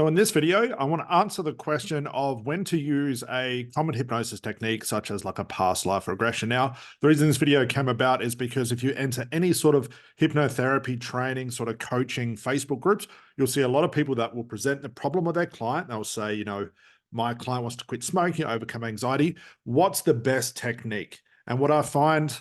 So in this video, I want to answer the question of when to use a common hypnosis technique, such as like a past life regression. Now, the reason this video came about is because if you enter any sort of hypnotherapy training, sort of coaching Facebook groups, you'll see a lot of people that will present the problem with their client. They'll say, my client wants to quit smoking, overcome anxiety. What's the best technique? And what I find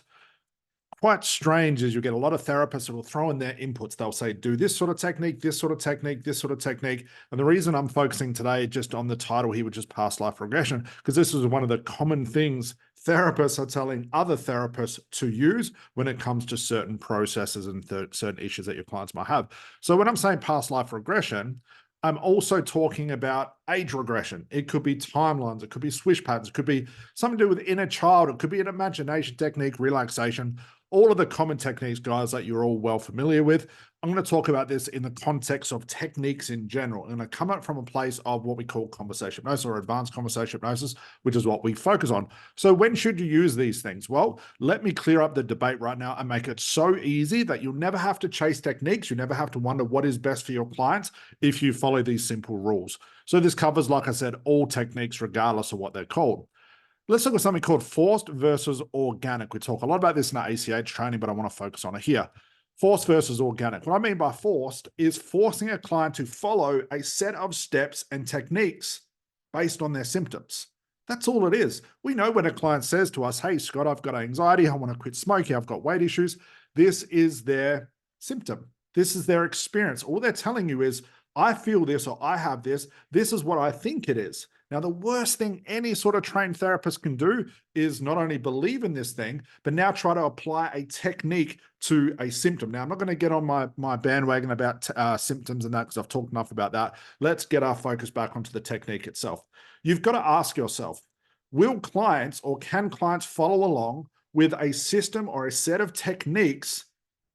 quite strange is you get a lot of therapists that will throw in their inputs. They'll say, do this sort of technique, this sort of technique, this sort of technique. And the reason I'm focusing today just on the title here, which is past life regression, because this is one of the common things therapists are telling other therapists to use when it comes to certain processes and certain issues that your clients might have. So when I'm saying past life regression, I'm also talking about age regression. It could be timelines, it could be swish patterns, it could be something to do with inner child, it could be an imagination technique, relaxation, all of the common techniques, guys, that you're all well familiar with. I'm going to talk about this in the context of techniques in general. I'm going to come up from a place of what we call conversation hypnosis or advanced conversation hypnosis, which is what we focus on. So when should you use these things? Well, let me clear up the debate right now and make it so easy that you'll never have to chase techniques. You never have to wonder what is best for your clients if you follow these simple rules. So this covers, like I said, all techniques regardless of what they're called. Let's look at something called forced versus organic. We talk a lot about this in our ACH training, but I want to focus on it here. Forced versus organic. What I mean by forced is forcing a client to follow a set of steps and techniques based on their symptoms. That's all it is. We know when a client says to us, hey, Scott, I've got anxiety, I want to quit smoking, I've got weight issues. This is their symptom. This is their experience. All they're telling you is, I feel this or I have this. This is what I think it is. Now, the worst thing any sort of trained therapist can do is not only believe in this thing, but now try to apply a technique to a symptom. Now, I'm not going to get on my bandwagon about symptoms and that because I've talked enough about that. Let's get our focus back onto the technique itself. You've got to ask yourself, will clients or can clients follow along with a system or a set of techniques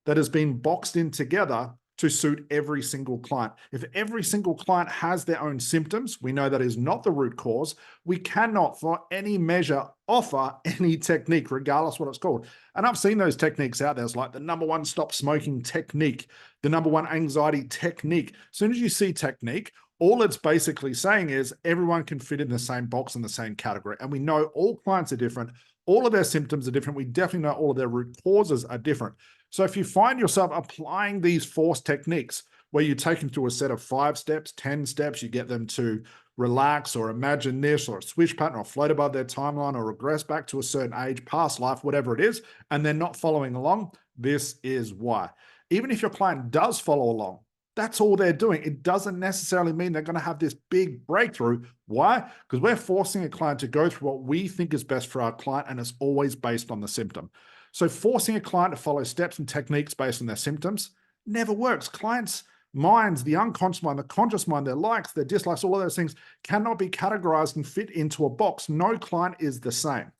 that has been boxed in together to suit every single client? If every single client has their own symptoms, we know that is not the root cause. We cannot, for any measure, offer any technique, regardless what it's called. And I've seen those techniques out there. It's like the #1 stop smoking technique, the #1 anxiety technique. As soon as you see technique, all it's basically saying is everyone can fit in the same box in the same category. And we know all clients are different. All of their symptoms are different. We definitely know all of their root causes are different. So if you find yourself applying these forced techniques where you take them to a set of 5 steps, 10 steps, you get them to relax or imagine this or a swish pattern or float above their timeline or regress back to a certain age, past life, whatever it is, and they're not following along, this is why. Even if your client does follow along, that's all they're doing. It doesn't necessarily mean they're going to have this big breakthrough. Why? Because we're forcing a client to go through what we think is best for our client, and it's always based on the symptom. So forcing a client to follow steps and techniques based on their symptoms never works. Clients' minds, the unconscious mind, the conscious mind, their likes, their dislikes, all of those things cannot be categorized and fit into a box. No client is the same.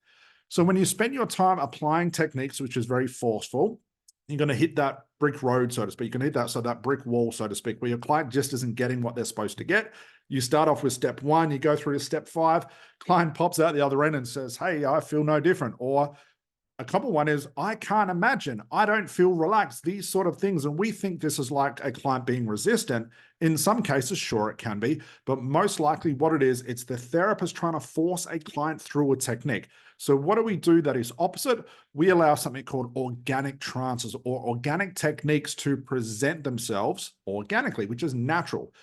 So when you spend your time applying techniques, which is very forceful, you're going to hit that brick road, so to speak. You're going to hit that brick wall, so to speak, where your client just isn't getting what they're supposed to get. You start off with step 1, you go through to step 5, client pops out the other end and says, hey, I feel no different. Or a couple one is, I can't imagine, I don't feel relaxed, these sort of things. And we think this is like a client being resistant. In some cases, sure, it can be, but most likely what it is, it's the therapist trying to force a client through a technique. So what do we do that is opposite? We allow something called organic trances or organic techniques to present themselves organically, which is natural.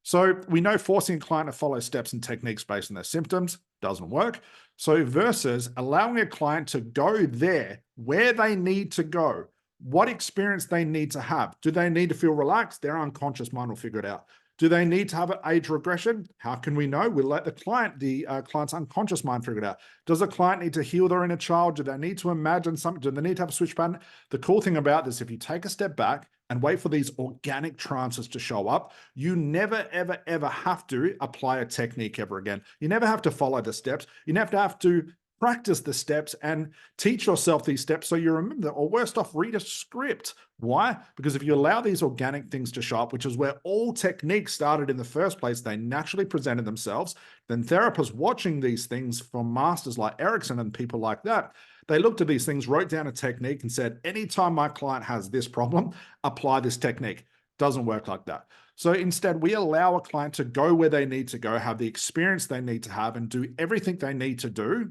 So we know forcing a client to follow steps and techniques based on their symptoms doesn't work. So versus allowing a client to go there where they need to go, what experience they need to have. Do they need to feel relaxed? Their unconscious mind will figure it out. Do they need to have an age regression? How can we know? We'll let the client's unconscious mind figure it out. Does the client need to heal their inner child? Do they need to imagine something? Do they need to have a switch pattern? The cool thing about this, if you take a step back and wait for these organic trances to show up, you never, ever, ever have to apply a technique ever again. You never have to follow the steps. You never have to practice the steps and teach yourself these steps so you remember them, or worst off, read a script. Why? Because if you allow these organic things to show up, which is where all techniques started in the first place, they naturally presented themselves, then therapists watching these things from masters like Erickson and people like that, they looked at these things, wrote down a technique and said, anytime my client has this problem, apply this technique. Doesn't work like that. So instead, we allow a client to go where they need to go, have the experience they need to have, and do everything they need to do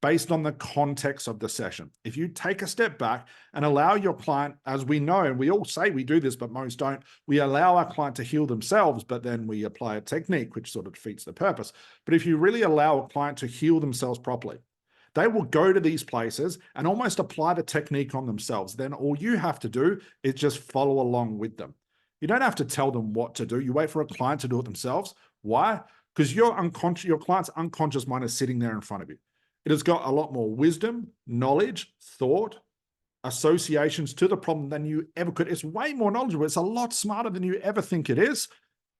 based on the context of the session. If you take a step back and allow your client, as we know, and we all say we do this, but most don't, we allow our client to heal themselves, but then we apply a technique, which sort of defeats the purpose. But if you really allow a client to heal themselves properly, they will go to these places and almost apply the technique on themselves. Then all you have to do is just follow along with them. You don't have to tell them what to do. You wait for a client to do it themselves. Why? Because your client's unconscious mind is sitting there in front of you. It has got a lot more wisdom, knowledge, thought, associations to the problem than you ever could. It's way more knowledgeable. It's a lot smarter than you ever think it is.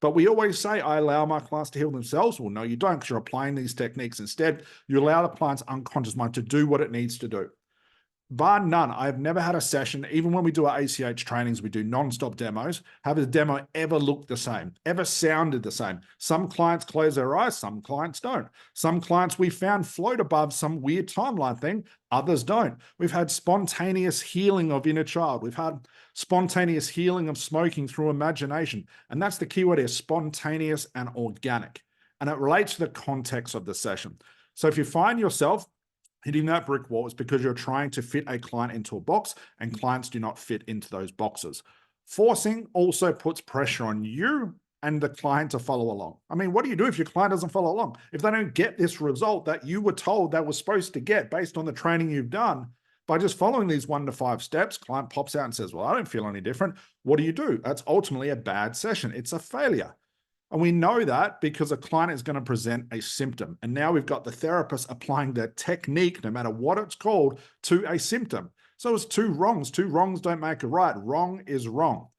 But we always say, I allow my clients to heal themselves. Well, no, you don't, because you're applying these techniques. Instead, you allow the client's unconscious mind to do what it needs to do. Bar none, I've never had a session, even when we do our ACH trainings, we do non-stop demos, have a demo ever looked the same, ever sounded the same. Some clients close their eyes, some clients don't. Some clients we found float above some weird timeline thing, others don't. We've had spontaneous healing of inner child. We've had spontaneous healing of smoking through imagination. And that's the key word here, spontaneous and organic. And it relates to the context of the session. So if you find yourself hitting that brick wall, is because you're trying to fit a client into a box, and clients do not fit into those boxes. Forcing also puts pressure on you and the client to follow along. I mean, what do you do if your client doesn't follow along? If they don't get this result that you were told they were supposed to get based on the training you've done, by just following these 1 to 5 steps, client pops out and says, well, I don't feel any different. What do? That's ultimately a bad session. It's a failure. And we know that because a client is going to present a symptom. And now we've got the therapist applying the technique, no matter what it's called, to a symptom. So it's 2 wrongs. 2 wrongs don't make a right. Wrong is wrong.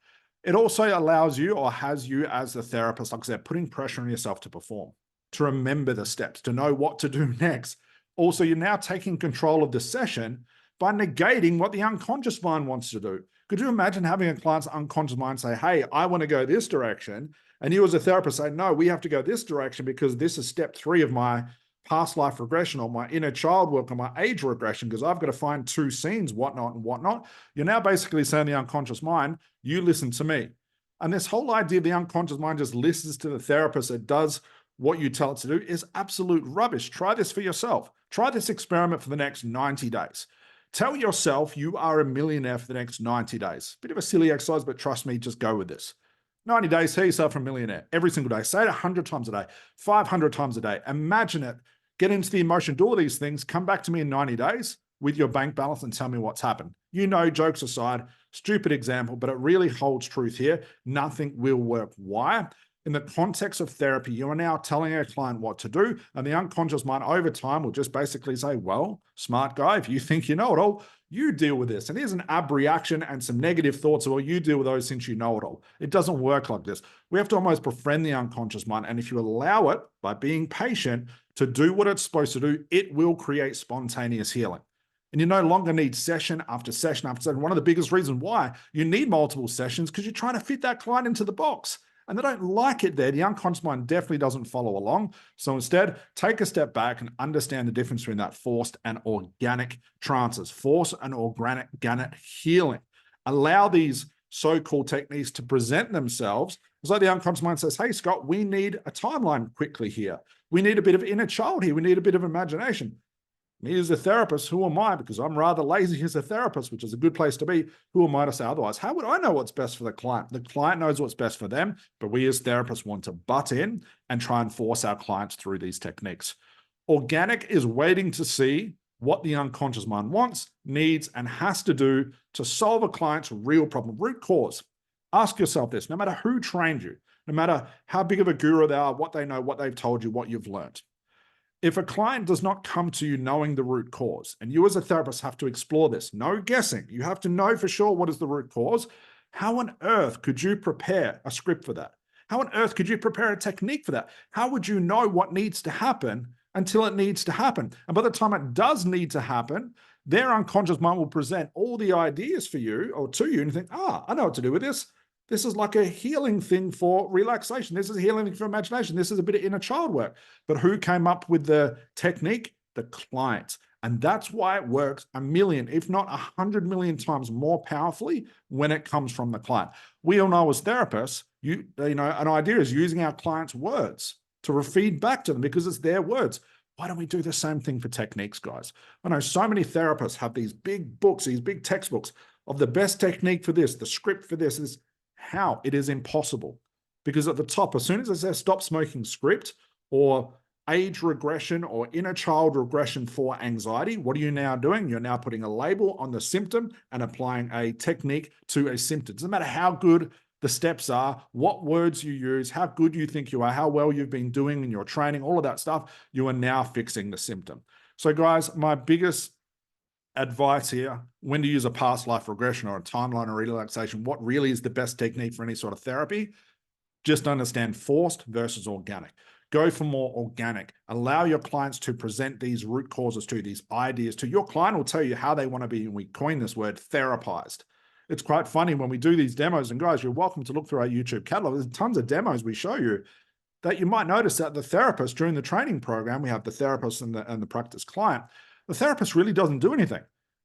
It also allows you, or has you as the therapist, like I said, putting pressure on yourself to perform, to remember the steps, to know what to do next. Also, you're now taking control of the session by negating what the unconscious mind wants to do. Could you imagine having a client's unconscious mind say, hey, I want to go this direction, and you as a therapist say, no, we have to go this direction because this is step 3 of my past life regression or my inner child work or my age regression because I've got to find 2 scenes, whatnot and whatnot. You're now basically saying to the unconscious mind, you listen to me. And this whole idea of the unconscious mind just listens to the therapist, it does what you tell it to do, is absolute rubbish. Try this for yourself. Try this experiment for the next 90 days. Tell yourself you are a millionaire for the next 90 days. Bit of a silly exercise, but trust me, just go with this. 90 days, tell yourself a millionaire every single day. Say it 100 times a day, 500 times a day. Imagine it. Get into the emotion, do all these things. Come back to me in 90 days with your bank balance and tell me what's happened. You know, jokes aside, stupid example, but it really holds truth here. Nothing will work. Why? In the context of therapy, you are now telling a client what to do, and the unconscious mind over time will just basically say, well, smart guy, if you think you know it all, you deal with this. And here's an reaction and some negative thoughts, well, you deal with those since you know it all. It doesn't work like this. We have to almost befriend the unconscious mind. And if you allow it, by being patient, to do what it's supposed to do, it will create spontaneous healing. And you no longer need session after session after session. One of the biggest reasons why you need multiple sessions because you're trying to fit that client into the box. And they don't like it there. The unconscious mind definitely doesn't follow along. So instead, take a step back and understand the difference between that forced and organic trances. Force and organic healing. Allow these so-called techniques to present themselves. It's like the unconscious mind says, hey, Scott, we need a timeline quickly here. We need a bit of inner child here. We need a bit of imagination. Me as a therapist, who am I? Because I'm rather lazy as a therapist, which is a good place to be. Who am I to say otherwise? How would I know what's best for the client? The client knows what's best for them, but we as therapists want to butt in and try and force our clients through these techniques. Organic is waiting to see what the unconscious mind wants, needs, and has to do to solve a client's real problem, root cause. Ask yourself this, no matter who trained you, no matter how big of a guru they are, what they know, what they've told you, what you've learned. If a client does not come to you knowing the root cause, and you as a therapist have to explore this, no guessing, you have to know for sure what is the root cause, how on earth could you prepare a script for that? How on earth could you prepare a technique for that? How would you know what needs to happen until it needs to happen? And by the time it does need to happen, their unconscious mind will present all the ideas for you or to you and you think, I know what to do with this. This is like a healing thing for relaxation. This is a healing thing for imagination. This is a bit of inner child work. But who came up with the technique? The client. And that's why it works 1 million, if not 100 million times more powerfully when it comes from the client. We all know as therapists, an idea is using our clients' words to feed back to them because it's their words. Why don't we do the same thing for techniques, guys? I know so many therapists have these big books, these big textbooks of the best technique for this, the script for this. Is how it is impossible. Because at the top, as soon as it says stop smoking script or age regression or inner child regression for anxiety, what are you now doing? You're now putting a label on the symptom and applying a technique to a symptom. It doesn't matter how good the steps are, what words you use, how good you think you are, how well you've been doing in your training, all of that stuff, you are now fixing the symptom. So guys, my biggest advice here, when to use a past life regression or a timeline or relaxation, what really is the best technique for any sort of therapy? Just understand forced versus organic. Go for more organic. Allow your clients to present these root causes to, these ideas to. Your client will tell you how they want to be, and we coin this word, therapized. It's quite funny when we do these demos, and guys, you're welcome to look through our YouTube catalog. There's tons of demos we show you that you might notice that the therapist during the training program, we have the therapist and the practice client, the therapist really doesn't do anything.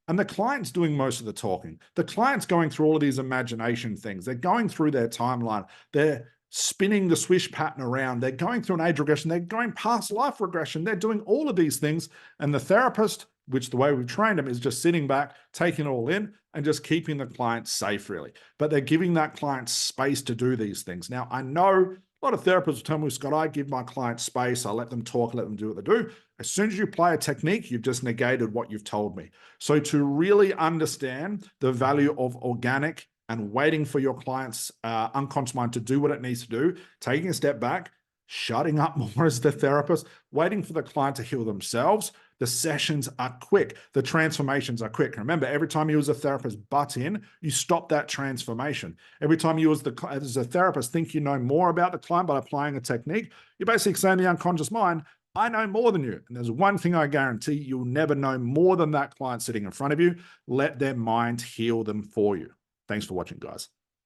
And the client's doing most of the talking. The client's going through all of these imagination things. They're going through their timeline. They're spinning the swish pattern around. They're going through an age regression. They're going past life regression. They're doing all of these things. And the therapist, which the way we've trained them, is just sitting back, taking it all in and just keeping the client safe, really. But they're giving that client space to do these things. Now, I know a lot of therapists will tell me, Scott, I give my clients space. I let them talk, let them do what they do. As soon as you apply a technique, you've just negated what you've told me. So to really understand the value of organic and waiting for your client's unconscious mind to do what it needs to do, taking a step back, shutting up more as the therapist, waiting for the client to heal themselves. The sessions are quick. The transformations are quick. Remember, every time you as a therapist butt in, you stop that transformation. Every time you as a therapist think you know more about the client by applying a technique, you're basically saying to the unconscious mind, I know more than you. And there's one thing I guarantee, you'll never know more than that client sitting in front of you. Let their mind heal them for you. Thanks for watching, guys.